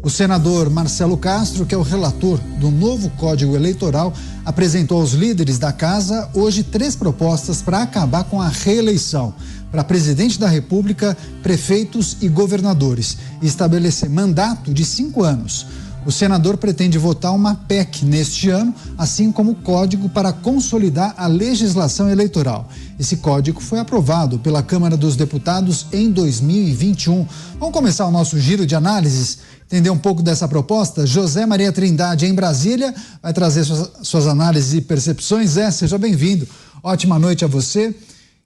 O senador Marcelo Castro, que é o relator do novo Código Eleitoral, apresentou aos líderes da casa hoje 3 propostas para acabar com a reeleição para presidente da República, prefeitos e governadores e estabelecer mandato de 5 anos. O senador pretende votar uma PEC neste ano, assim como o código para consolidar a legislação eleitoral. Esse código foi aprovado pela Câmara dos Deputados em 2021. Vamos começar o nosso giro de análises, entender um pouco dessa proposta? José Maria Trindade, em Brasília, vai trazer suas análises e percepções. Seja bem-vindo. Ótima noite a você.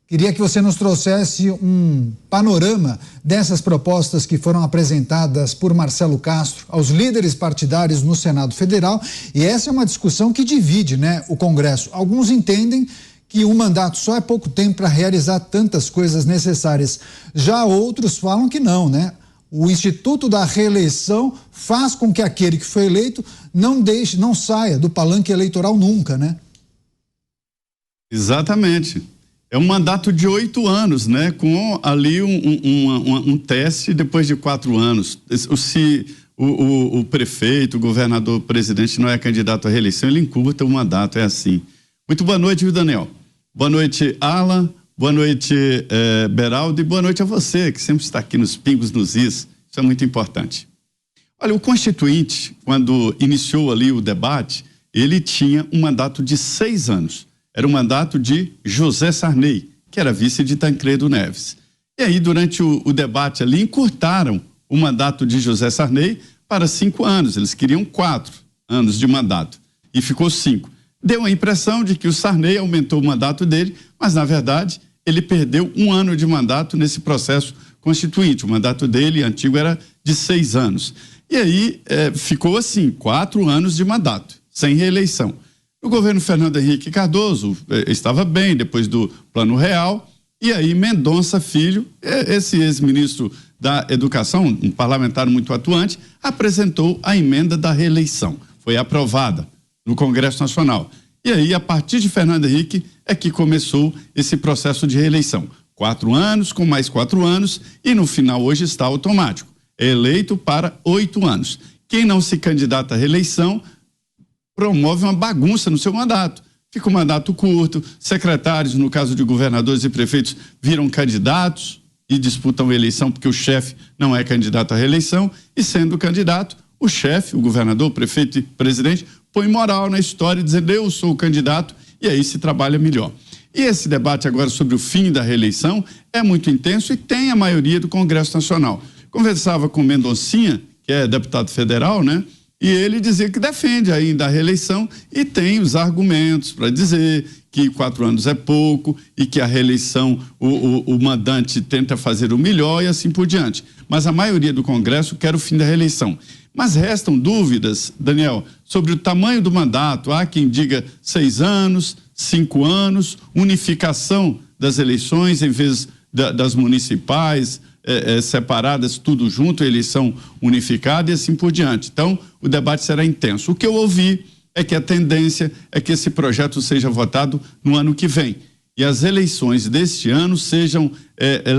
Queria que você nos trouxesse um panorama dessas propostas que foram apresentadas por Marcelo Castro aos líderes partidários no Senado Federal. E essa é uma discussão que divide, o Congresso. Alguns entendem que um mandato só é pouco tempo para realizar tantas coisas necessárias. Já outros falam que não, O Instituto da Reeleição faz com que aquele que foi eleito não saia do palanque eleitoral nunca, Exatamente. É um mandato de 8 anos, com ali um teste depois de 4 anos. Se o prefeito, o governador, o presidente não é candidato à reeleição, ele encurta o mandato, é assim. Muito boa noite, viu, Daniel? Boa noite, Alan. Boa noite, Beraldo. E boa noite a você, que sempre está aqui nos pingos, nos is. Isso é muito importante. Olha, o Constituinte, quando iniciou ali o debate, ele tinha um mandato de 6 anos. Era o mandato de José Sarney, que era vice de Tancredo Neves. E aí, durante o debate ali, encurtaram o mandato de José Sarney para 5 anos. Eles queriam 4 anos de mandato e ficou 5. Deu a impressão de que o Sarney aumentou o mandato dele, mas, na verdade, ele perdeu 1 ano de mandato nesse processo constituinte. O mandato dele, antigo, era de 6 anos. E aí, ficou assim, 4 anos de mandato, sem reeleição. O governo Fernando Henrique Cardoso estava bem depois do Plano Real, e aí Mendonça Filho, esse ex-ministro da Educação, um parlamentar muito atuante, apresentou a emenda da reeleição. Foi aprovada no Congresso Nacional. E aí, a partir de Fernando Henrique, é que começou esse processo de reeleição. 4 anos, com mais 4 anos, e no final hoje está automático. É eleito para 8 anos. Quem não se candidata à reeleição promove uma bagunça no seu mandato. Fica um mandato curto, secretários, no caso de governadores e prefeitos, viram candidatos e disputam a eleição porque o chefe não é candidato à reeleição, e sendo candidato, o chefe, o governador, o prefeito e presidente, põe moral na história dizendo eu sou o candidato, e aí se trabalha melhor. E esse debate agora sobre o fim da reeleição é muito intenso e tem a maioria do Congresso Nacional. Conversava com Mendoncinha, que é deputado federal, e ele dizia que defende ainda a reeleição e tem os argumentos para dizer que 4 anos é pouco e que a reeleição, o mandante tenta fazer o melhor e assim por diante. Mas a maioria do Congresso quer o fim da reeleição. Mas restam dúvidas, Daniel, sobre o tamanho do mandato. Há quem diga 6 anos, 5 anos, unificação das eleições em vez das municipais, separadas, tudo junto, eleição unificada e assim por diante. Então, o debate será intenso. O que eu ouvi é que a tendência é que esse projeto seja votado no ano que vem e as eleições deste ano sejam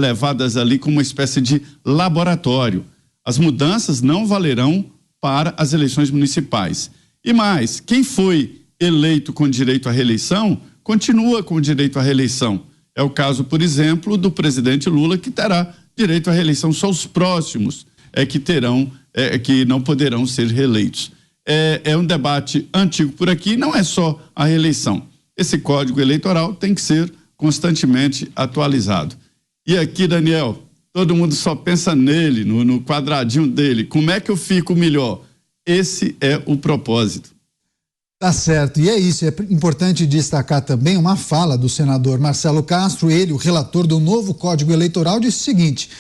levadas ali como uma espécie de laboratório. As mudanças não valerão para as eleições municipais. E mais, quem foi eleito com direito à reeleição, continua com direito à reeleição. É o caso, por exemplo, do presidente Lula, que terá direito à reeleição. Só os próximos que terão, que não poderão ser reeleitos. É um debate antigo por aqui, não é só a reeleição. Esse Código Eleitoral tem que ser constantemente atualizado. E aqui, Daniel, todo mundo só pensa nele, no quadradinho dele. Como é que eu fico melhor? Esse é o propósito. Tá certo, e é isso, é importante destacar também uma fala do senador Marcelo Castro, ele, o relator do novo Código Eleitoral, disse o seguinte: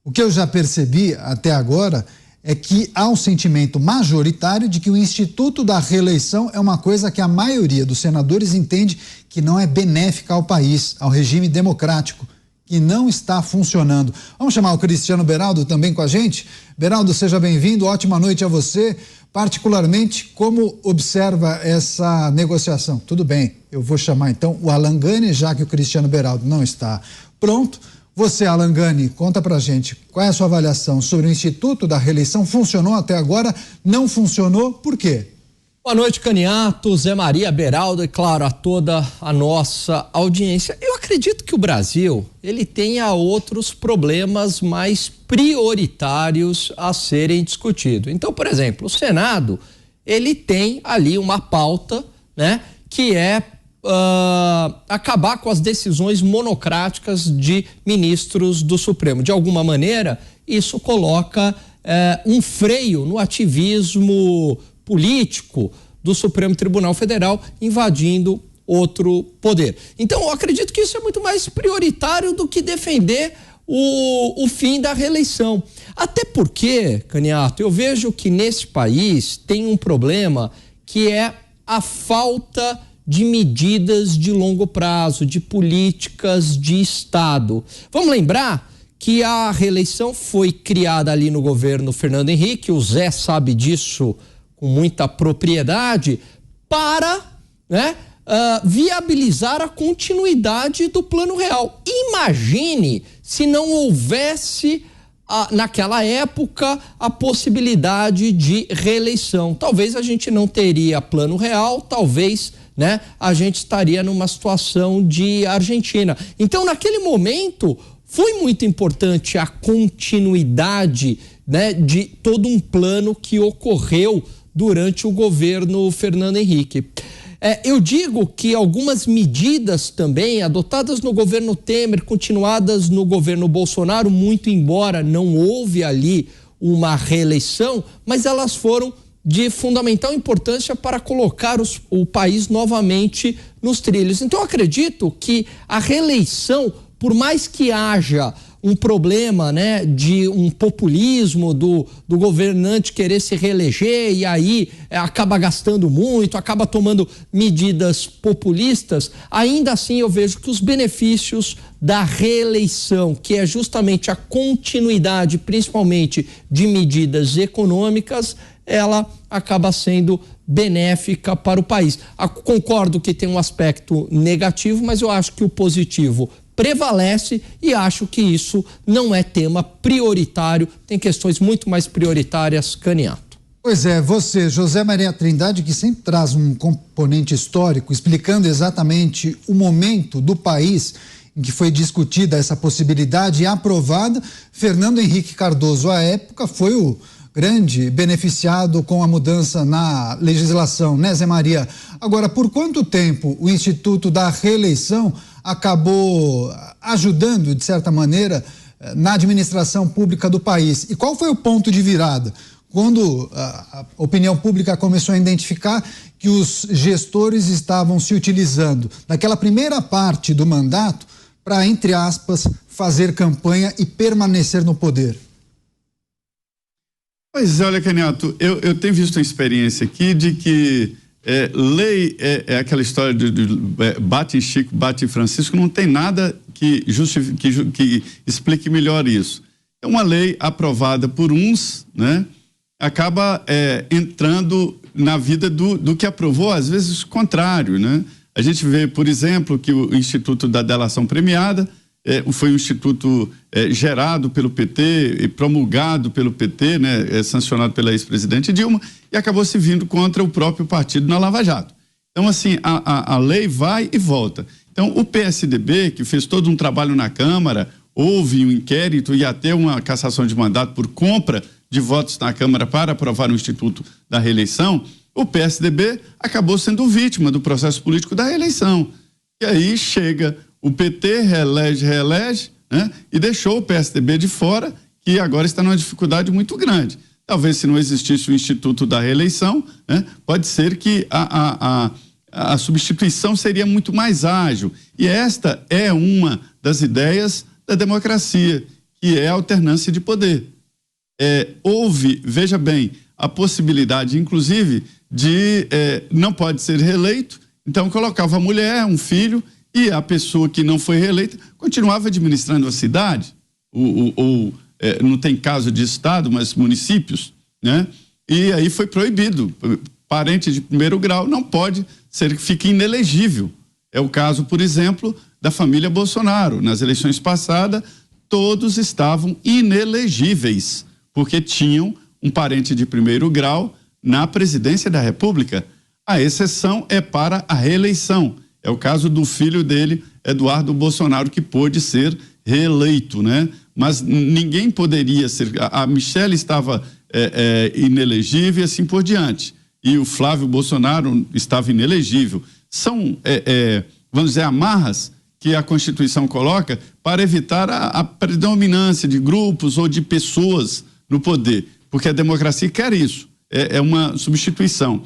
o que eu já percebi até agora é que há um sentimento majoritário de que o Instituto da Reeleição é uma coisa que a maioria dos senadores entende que não é benéfica ao país, ao regime democrático, que não está funcionando. Vamos chamar o Cristiano Beraldo também com a gente? Beraldo, seja bem-vindo, ótima noite a você. Particularmente, como observa essa negociação? Tudo bem, eu vou chamar então o Alan Gani, já que o Cristiano Beraldo não está pronto. Você, Alan Gani, conta pra gente qual é a sua avaliação sobre o Instituto da Reeleição. Funcionou até agora? Não funcionou? Por quê? Boa noite, Caniato, Zé Maria, Beraldo e, claro, a toda a nossa audiência. Eu acredito que o Brasil, ele tenha outros problemas mais prioritários a serem discutidos. Então, por exemplo, o Senado, ele tem ali uma pauta, né, que é acabar com as decisões monocráticas de ministros do Supremo. De alguma maneira, isso coloca um freio no ativismo político do Supremo Tribunal Federal invadindo outro poder. Então, eu acredito que isso é muito mais prioritário do que defender o fim da reeleição. Até porque, Caniato, eu vejo que nesse país tem um problema que é a falta de medidas de longo prazo, de políticas de Estado. Vamos lembrar que a reeleição foi criada ali no governo Fernando Henrique, o Zé sabe disso com muita propriedade, para, né, viabilizar a continuidade do Plano Real. Imagine se não houvesse, naquela época, a possibilidade de reeleição. Talvez a gente não teria Plano Real, talvez, né, a gente estaria numa situação de Argentina. Então, naquele momento, foi muito importante a continuidade, né, de todo um plano que ocorreu durante o governo Fernando Henrique. Eu digo que algumas medidas também adotadas no governo Temer, continuadas no governo Bolsonaro, muito embora não houve ali uma reeleição, mas elas foram de fundamental importância para colocar o país novamente nos trilhos. Então, eu acredito que a reeleição, por mais que haja um problema, né, de um populismo do governante querer se reeleger e aí acaba gastando muito, acaba tomando medidas populistas, ainda assim eu vejo que os benefícios da reeleição, que é justamente a continuidade, principalmente de medidas econômicas, ela acaba sendo benéfica para o país. Concordo que tem um aspecto negativo, mas eu acho que o positivo prevalece e acho que isso não é tema prioritário, tem questões muito mais prioritárias, Caniato. Pois é, você, José Maria Trindade, que sempre traz um componente histórico, explicando exatamente o momento do país em que foi discutida essa possibilidade e aprovada. Fernando Henrique Cardoso, à época, foi o grande beneficiado com a mudança na legislação, né, Zé Maria? Agora, por quanto tempo o Instituto da Reeleição acabou ajudando, de certa maneira, na administração pública do país? E qual foi o ponto de virada? Quando a opinião pública começou a identificar que os gestores estavam se utilizando daquela primeira parte do mandato para, entre aspas, fazer campanha e permanecer no poder. Pois é, olha, Caniato, eu tenho visto uma experiência aqui de que lei é aquela história de bate em Chico, bate em Francisco, não tem nada que explique melhor isso. É uma lei aprovada por uns, né? Acaba entrando na vida do que aprovou, às vezes o contrário, né? A gente vê, por exemplo, que o Instituto da Delação Premiada foi um instituto gerado pelo PT e promulgado pelo PT, né, sancionado pela ex-presidente Dilma, e acabou se vindo contra o próprio partido na Lava Jato. Então, assim, a lei vai e volta. Então, o PSDB, que fez todo um trabalho na Câmara, houve um inquérito e até uma cassação de mandato por compra de votos na Câmara para aprovar o Instituto da Reeleição, o PSDB acabou sendo vítima do processo político da reeleição. E aí chega o PT, reelege, né? E deixou o PSDB de fora, que agora está numa dificuldade muito grande. Talvez se não existisse o Instituto da Reeleição, né, pode ser que a substituição seria muito mais ágil. E esta é uma das ideias da democracia, que é a alternância de poder. Houve, veja bem, a possibilidade, inclusive, de não pode ser reeleito, então colocava a mulher, um filho, e a pessoa que não foi reeleita continuava administrando a cidade, não tem caso de estado, mas municípios, né? E aí foi proibido. Parente de primeiro grau não pode ser que fique inelegível. É o caso, por exemplo, da família Bolsonaro. Nas eleições passadas, todos estavam inelegíveis, porque tinham um parente de primeiro grau na presidência da República. A exceção é para a reeleição. É o caso do filho dele, Eduardo Bolsonaro, que pôde ser reeleito, né? Mas ninguém poderia ser. A Michelle estava inelegível e assim por diante. E o Flávio Bolsonaro estava inelegível. São, vamos dizer, amarras que a Constituição coloca para evitar a predominância de grupos ou de pessoas no poder, porque a democracia quer isso, é uma substituição.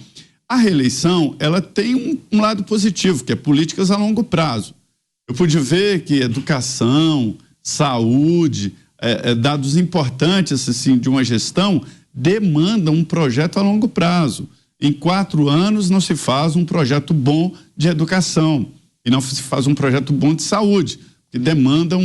A reeleição, ela tem um lado positivo, que é políticas a longo prazo. Eu pude ver que educação, saúde, dados importantes assim, de uma gestão, demandam um projeto a longo prazo. Em 4 anos não se faz um projeto bom de educação e não se faz um projeto bom de saúde, que demanda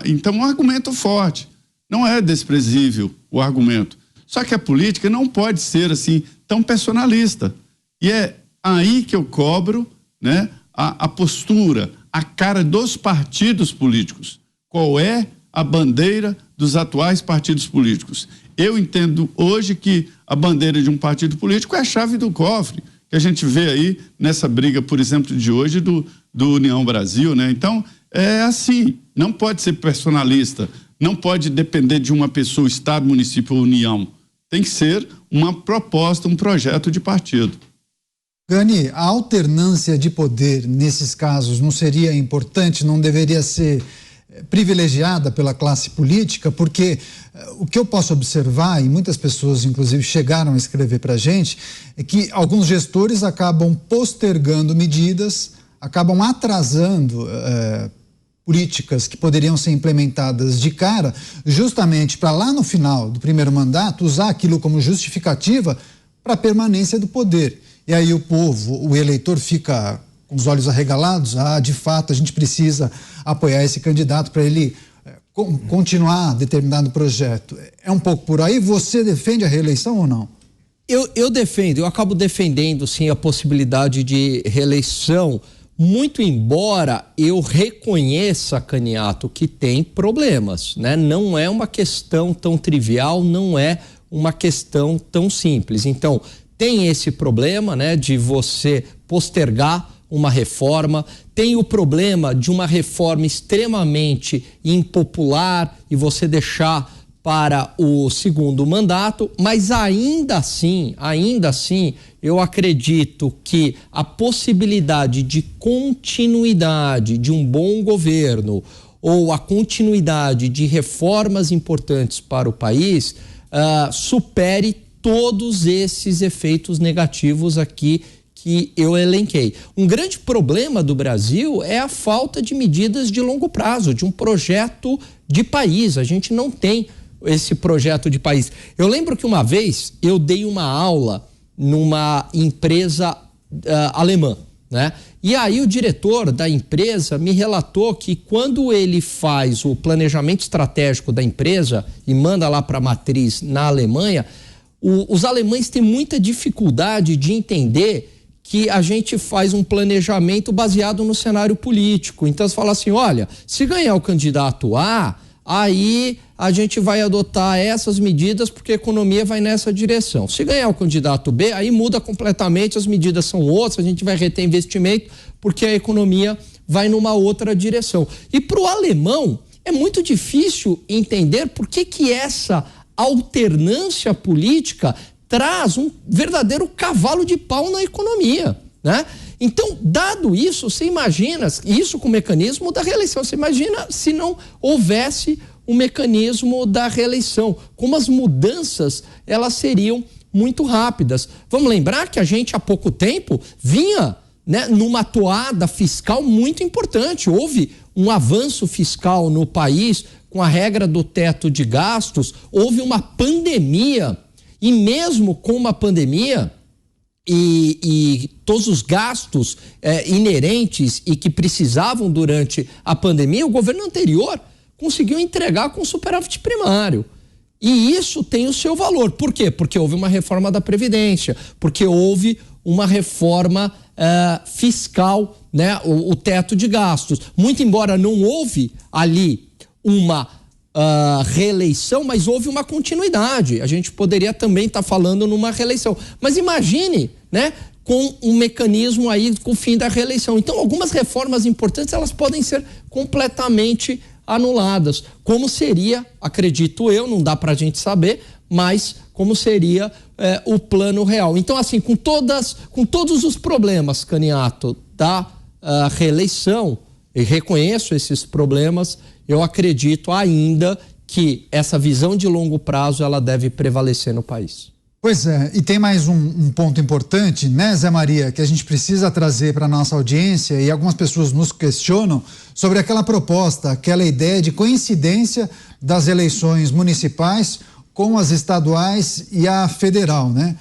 então um argumento forte. Não é desprezível o argumento. Só que a política não pode ser assim tão personalista. E é aí que eu cobro, né, a postura, a cara dos partidos políticos. Qual é a bandeira dos atuais partidos políticos? Eu entendo hoje que a bandeira de um partido político é a chave do cofre, que a gente vê aí nessa briga, por exemplo, de hoje do União Brasil, né? Então, é assim, não pode ser personalista, não pode depender de uma pessoa, Estado, município ou União. Tem que ser uma proposta, um projeto de partido. Gani, a alternância de poder nesses casos não seria importante, não deveria ser privilegiada pela classe política? Porque o que eu posso observar, e muitas pessoas inclusive chegaram a escrever para a gente, é que alguns gestores acabam postergando medidas, acabam atrasando políticas que poderiam ser implementadas de cara, justamente para lá no final do primeiro mandato usar aquilo como justificativa para a permanência do poder. E aí o povo, o eleitor fica com os olhos arregalados, de fato a gente precisa apoiar esse candidato para ele continuar determinado projeto. É um pouco por aí? Você defende a reeleição ou não? Eu defendo, eu acabo defendendo sim a possibilidade de reeleição, muito embora eu reconheça, Caniato, que tem problemas, né? Não é uma questão tão trivial, não é uma questão tão simples. Então, tem esse problema, né, de você postergar uma reforma, tem o problema de uma reforma extremamente impopular e você deixar para o segundo mandato, mas ainda assim, eu acredito que a possibilidade de continuidade de um bom governo ou a continuidade de reformas importantes para o país supere todos esses efeitos negativos aqui que eu elenquei. Um grande problema do Brasil é a falta de medidas de longo prazo, de um projeto de país. A gente não tem esse projeto de país. Eu lembro que uma vez eu dei uma aula numa empresa alemã, né? E aí o diretor da empresa me relatou que quando ele faz o planejamento estratégico da empresa e manda lá para a matriz na Alemanha, os alemães têm muita dificuldade de entender que a gente faz um planejamento baseado no cenário político. Então você fala assim, olha, se ganhar o candidato A, aí a gente vai adotar essas medidas porque a economia vai nessa direção. Se ganhar o candidato B, aí muda completamente, as medidas são outras, a gente vai reter investimento porque a economia vai numa outra direção. E para o alemão é muito difícil entender por que essa alternância política traz um verdadeiro cavalo de pau na economia, né? Então, dado isso, você imagina, isso com o mecanismo da reeleição, você imagina se não houvesse o mecanismo da reeleição, como as mudanças, elas seriam muito rápidas. Vamos lembrar que a gente há pouco tempo vinha, né, numa toada fiscal muito importante, houve um avanço fiscal no país com a regra do teto de gastos, houve uma pandemia. E mesmo com uma pandemia e todos os gastos inerentes e que precisavam durante a pandemia, o governo anterior conseguiu entregar com superávit primário. E isso tem o seu valor. Por quê? Porque houve uma reforma da Previdência, porque houve uma reforma fiscal, né? O teto de gastos. Muito embora não houve ali uma reeleição, mas houve uma continuidade. A gente poderia também estar falando numa reeleição. Mas imagine, né, com um mecanismo aí com o fim da reeleição. Então, algumas reformas importantes, elas podem ser completamente anuladas. Como seria, acredito eu, não dá pra gente saber, mas como seria o plano real. Então, assim, com todos os problemas, Caniato, da reeleição, e reconheço esses problemas, eu acredito ainda que essa visão de longo prazo ela deve prevalecer no país. Pois é, e tem mais um ponto importante, né, Zé Maria, que a gente precisa trazer para a nossa audiência, e algumas pessoas nos questionam sobre aquela proposta, aquela ideia de coincidência das eleições municipais com as estaduais e a federal, né?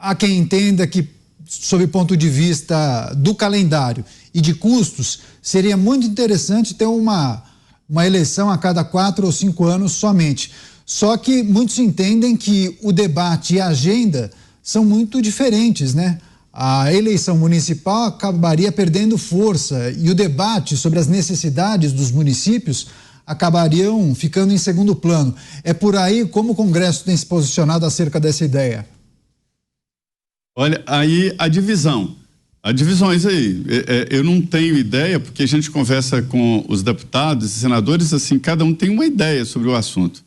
Há quem entenda que, sob o ponto de vista do calendário e de custos, seria muito interessante ter uma eleição a cada 4 ou 5 anos somente. Só que muitos entendem que o debate e a agenda são muito diferentes, né? A eleição municipal acabaria perdendo força e o debate sobre as necessidades dos municípios acabariam ficando em segundo plano. É por aí como o Congresso tem se posicionado acerca dessa ideia. Olha, aí há divisões aí. Eu não tenho ideia, porque a gente conversa com os deputados e senadores, assim, cada um tem uma ideia sobre o assunto.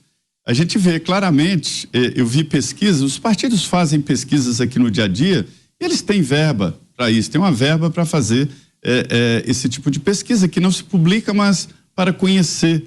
A gente vê claramente, eu vi pesquisas, os partidos fazem pesquisas aqui no dia a dia, e eles têm verba para isso, tem uma verba para fazer esse tipo de pesquisa, que não se publica, mas para conhecer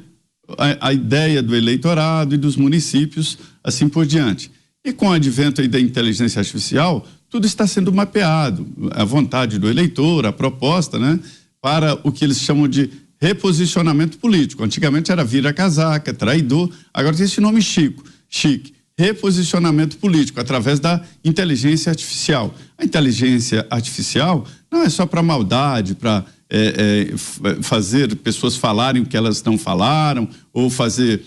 a ideia do eleitorado e dos municípios, assim por diante. E com o advento aí da inteligência artificial, tudo está sendo mapeado, a vontade do eleitor, a proposta, né, para o que eles chamam de reposicionamento político. Antigamente era vira-casaca, traidor, agora tem esse nome chique, reposicionamento político, através da inteligência artificial. A inteligência artificial não é só para maldade, para fazer pessoas falarem o que elas não falaram, ou fazer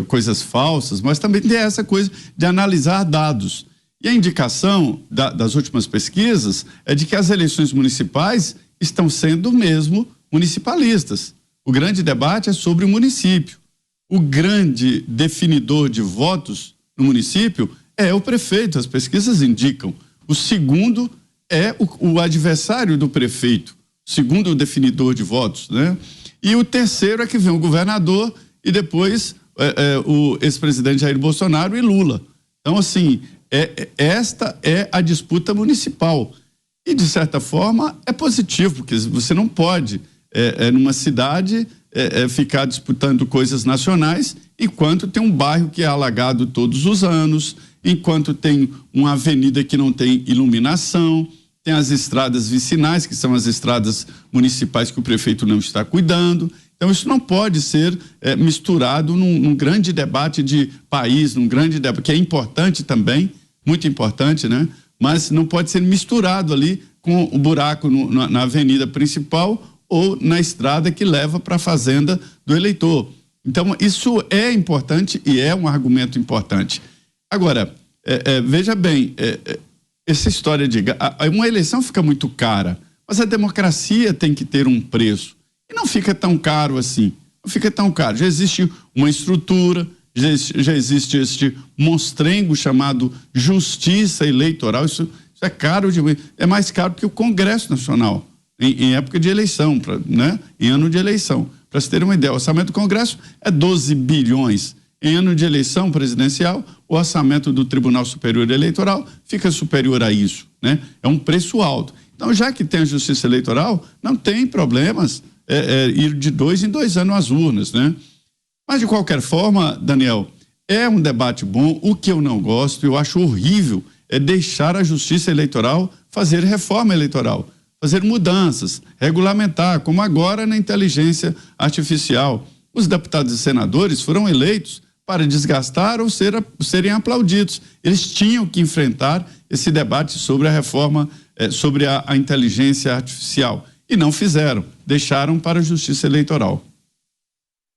coisas falsas, mas também tem essa coisa de analisar dados. E a indicação das últimas pesquisas é de que as eleições municipais estão sendo mesmo municipalistas. O grande debate é sobre o município. O grande definidor de votos no município é o prefeito, as pesquisas indicam. O segundo é o adversário do prefeito, segundo o definidor de votos, né? E o terceiro é que vem o governador e depois o ex-presidente Jair Bolsonaro e Lula. Então, assim, esta é a disputa municipal. E, de certa forma, é positivo, porque você não pode, numa cidade, ficar disputando coisas nacionais, enquanto tem um bairro que é alagado todos os anos, enquanto tem uma avenida que não tem iluminação, tem as estradas vicinais, que são as estradas municipais que o prefeito não está cuidando. Então, isso não pode ser misturado num grande debate de país, num grande debate, que é importante também, muito importante, né? Mas não pode ser misturado ali com o buraco na avenida principal ou na estrada que leva para a fazenda do eleitor. Então, isso é importante e é um argumento importante. Agora, veja bem, essa história de uma eleição fica muito cara, mas a democracia tem que ter um preço. E não fica tão caro assim, não fica tão caro. Já existe uma estrutura, já existe este monstrengo chamado justiça eleitoral. Isso é caro, é mais caro que o Congresso Nacional, em época de eleição, né? Em ano de eleição. Para se ter uma ideia, o orçamento do Congresso é 12 bilhões. Em ano de eleição presidencial, o orçamento do Tribunal Superior Eleitoral fica superior a isso, né? É um preço alto. Então, já que tem a justiça eleitoral, não tem problemas ir de 2 em 2 anos às urnas, né? Mas, de qualquer forma, Daniel, é um debate bom. O que eu não gosto, eu acho horrível, é deixar a justiça eleitoral fazer reforma eleitoral, fazer mudanças, regulamentar, como agora na inteligência artificial. Os deputados e senadores foram eleitos para desgastar ou serem aplaudidos. Eles tinham que enfrentar esse debate sobre a reforma, sobre a inteligência artificial. E não fizeram, deixaram para a justiça eleitoral.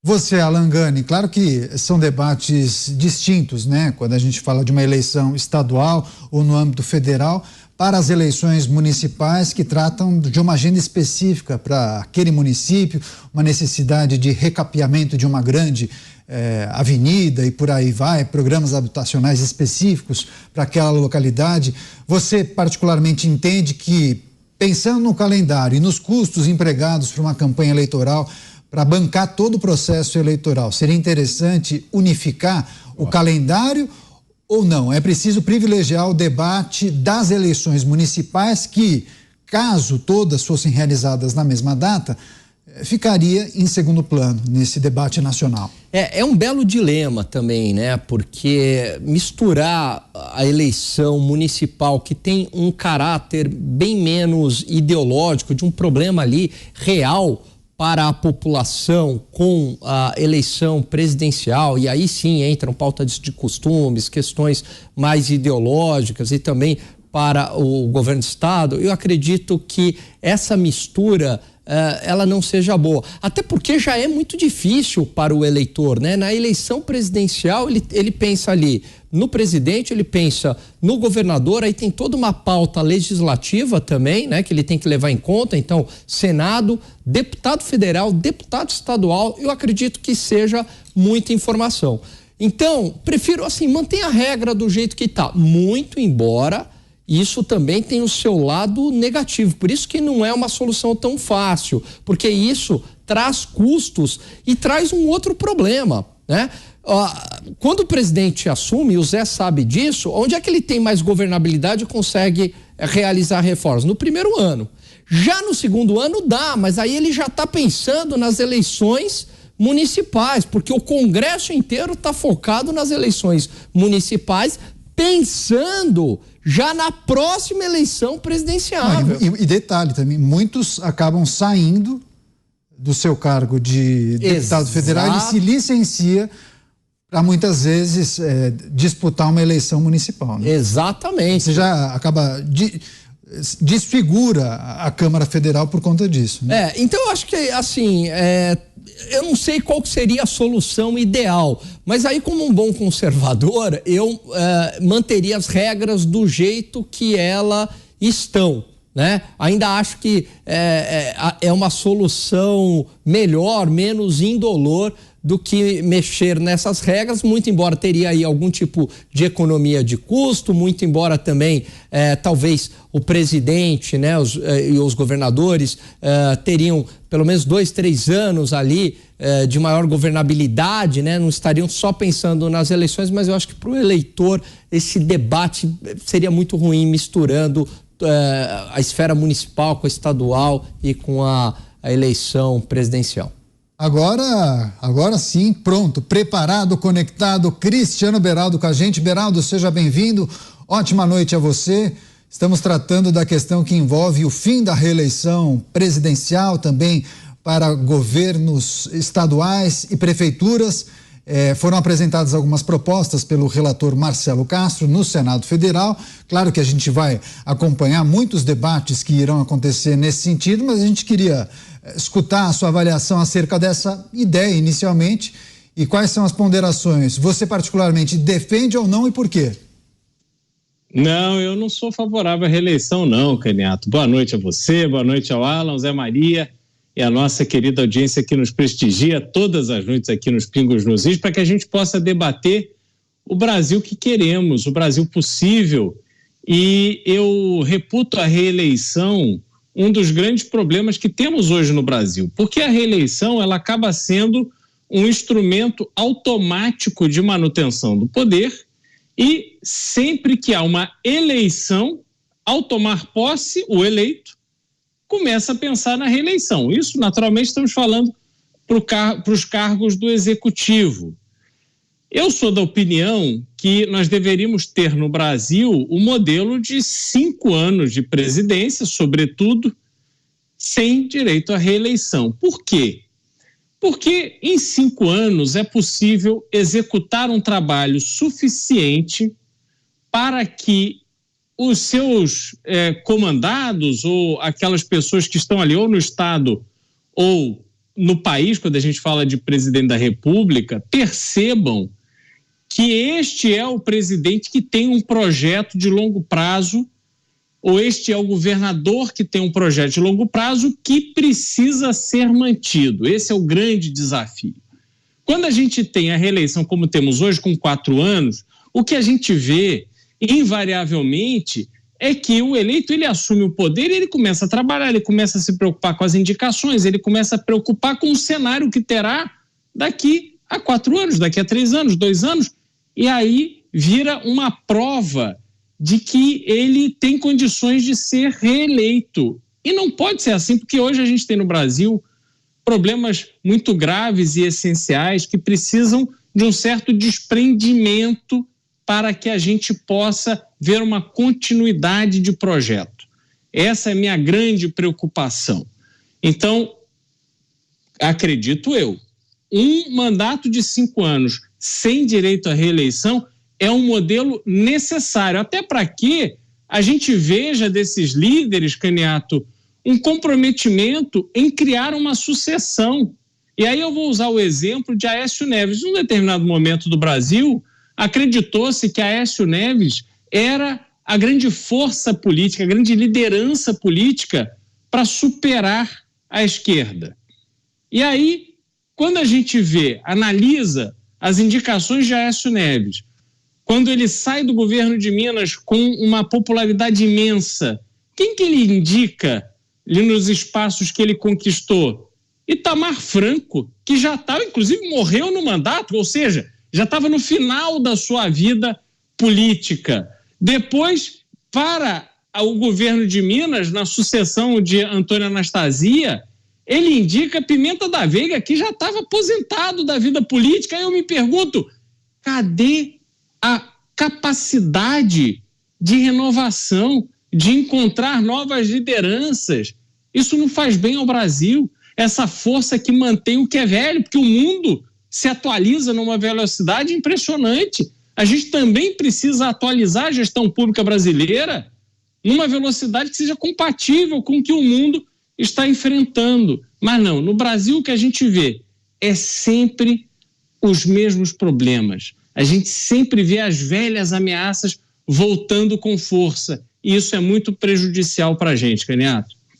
Você, Alan Gani, claro que são debates distintos, né? Quando a gente fala de uma eleição estadual ou no âmbito federal, para as eleições municipais que tratam de uma agenda específica para aquele município, uma necessidade de recapeamento de uma grande avenida e por aí vai, programas habitacionais específicos para aquela localidade. Você particularmente entende que, pensando no calendário e nos custos empregados para uma campanha eleitoral, para bancar todo o processo eleitoral, seria interessante unificar o calendário ou não? É preciso privilegiar o debate das eleições municipais que, caso todas fossem realizadas na mesma data, ficaria em segundo plano nesse debate nacional. É um belo dilema também, né? Porque misturar a eleição municipal, que tem um caráter bem menos ideológico, de um problema ali real para a população, com a eleição presidencial, e aí sim entram pautas de costumes, questões mais ideológicas e também para o governo do estado, eu acredito que essa mistura ela não seja boa. Até porque já é muito difícil para o eleitor, né? Na eleição presidencial, ele pensa ali no presidente, ele pensa no governador, aí tem toda uma pauta legislativa também, né? Que ele tem que levar em conta. Então, Senado, deputado federal, deputado estadual, eu acredito que seja muita informação. Então, prefiro assim, manter a regra do jeito que está, muito embora isso também tem o seu lado negativo. Por isso que não é uma solução tão fácil, porque isso traz custos e traz um outro problema, né? Quando o presidente assume, o Zé sabe disso, onde é que ele tem mais governabilidade e consegue realizar reformas? No primeiro ano. Já no segundo ano dá, mas aí ele já está pensando nas eleições municipais, porque o Congresso inteiro está focado nas eleições municipais, pensando já na próxima eleição presidencial. E detalhe também, muitos acabam saindo do seu cargo de deputado federal e se licencia para muitas vezes disputar uma eleição municipal, né? Exatamente. Você já acaba desfigura a Câmara Federal por conta disso, né? Então eu acho que assim, eu não sei qual seria a solução ideal, mas aí, como um bom conservador, eu manteria as regras do jeito que elas estão, né? Ainda acho que é uma solução melhor, menos indolor do que mexer nessas regras, muito embora teria aí algum tipo de economia de custo, muito embora também talvez o presidente, né, e os governadores teriam pelo menos 2, 3 anos ali de maior governabilidade, né, não estariam só pensando nas eleições, mas eu acho que para o eleitor esse debate seria muito ruim misturando a esfera municipal com a estadual e com a eleição presidencial. Agora sim, pronto, preparado, conectado, Cristiano Beraldo com a gente. Beraldo, seja bem-vindo, ótima noite a você. Estamos tratando da questão que envolve o fim da reeleição presidencial, também para governos estaduais e prefeituras. Foram apresentadas algumas propostas pelo relator Marcelo Castro no Senado Federal. Claro que a gente vai acompanhar muitos debates que irão acontecer nesse sentido, mas a gente queria escutar a sua avaliação acerca dessa ideia inicialmente e quais são as ponderações. Você particularmente defende ou não e por quê? Não, eu não sou favorável à reeleição não, Caniato. Boa noite a você, boa noite ao Alan, Zé Maria e a nossa querida audiência que nos prestigia todas as noites aqui nos Pingos nos Is, para que a gente possa debater o Brasil que queremos, o Brasil possível. E eu reputo a reeleição um dos grandes problemas que temos hoje no Brasil, porque a reeleição ela acaba sendo um instrumento automático de manutenção do poder e sempre que há uma eleição, ao tomar posse, o eleito começa a pensar na reeleição. Isso, naturalmente, estamos falando para os cargos do executivo. Eu sou da opinião que nós deveríamos ter no Brasil o modelo de 5 anos de presidência, sobretudo, sem direito à reeleição. Por quê? Porque em 5 anos é possível executar um trabalho suficiente para que os seus comandados ou aquelas pessoas que estão ali ou no Estado ou no país, quando a gente fala de presidente da República, percebam que este é o presidente que tem um projeto de longo prazo, ou este é o governador que tem um projeto de longo prazo que precisa ser mantido. Esse é o grande desafio. Quando a gente tem a reeleição como temos hoje, com 4 anos, o que a gente vê, invariavelmente, é que o eleito ele assume o poder e ele começa a trabalhar, ele começa a se preocupar com as indicações, ele começa a preocupar com o cenário que terá daqui a 4 anos, daqui a 3 anos, 2 anos, e aí vira uma prova de que ele tem condições de ser reeleito. E não pode ser assim, porque hoje a gente tem no Brasil problemas muito graves e essenciais que precisam de um certo desprendimento para que a gente possa ver uma continuidade de projeto. Essa é a minha grande preocupação. Então, acredito eu, um mandato de 5 anos sem direito à reeleição é um modelo necessário, até para que a gente veja desses líderes, Caniato, um comprometimento em criar uma sucessão. E aí eu vou usar o exemplo de Aécio Neves. Num determinado momento do Brasil, acreditou-se que Aécio Neves era a grande força política, a grande liderança política para superar a esquerda. E aí, quando a gente analisa as indicações de Aécio Neves, quando ele sai do governo de Minas com uma popularidade imensa, quem que ele indica ali nos espaços que ele conquistou? Itamar Franco, que já estava, inclusive morreu no mandato, ou seja, já estava no final da sua vida política. Depois, para o governo de Minas, na sucessão de Antônio Anastasia, ele indica Pimenta da Veiga, que já estava aposentado da vida política. Aí eu me pergunto, cadê a capacidade de renovação, de encontrar novas lideranças? Isso não faz bem ao Brasil. Essa força que mantém o que é velho, porque o mundo se atualiza numa velocidade impressionante. A gente também precisa atualizar a gestão pública brasileira numa velocidade que seja compatível com o que o mundo está enfrentando. Mas não, no Brasil o que a gente vê é sempre os mesmos problemas. A gente sempre vê as velhas ameaças voltando com força. E isso é muito prejudicial para a gente, Caniato.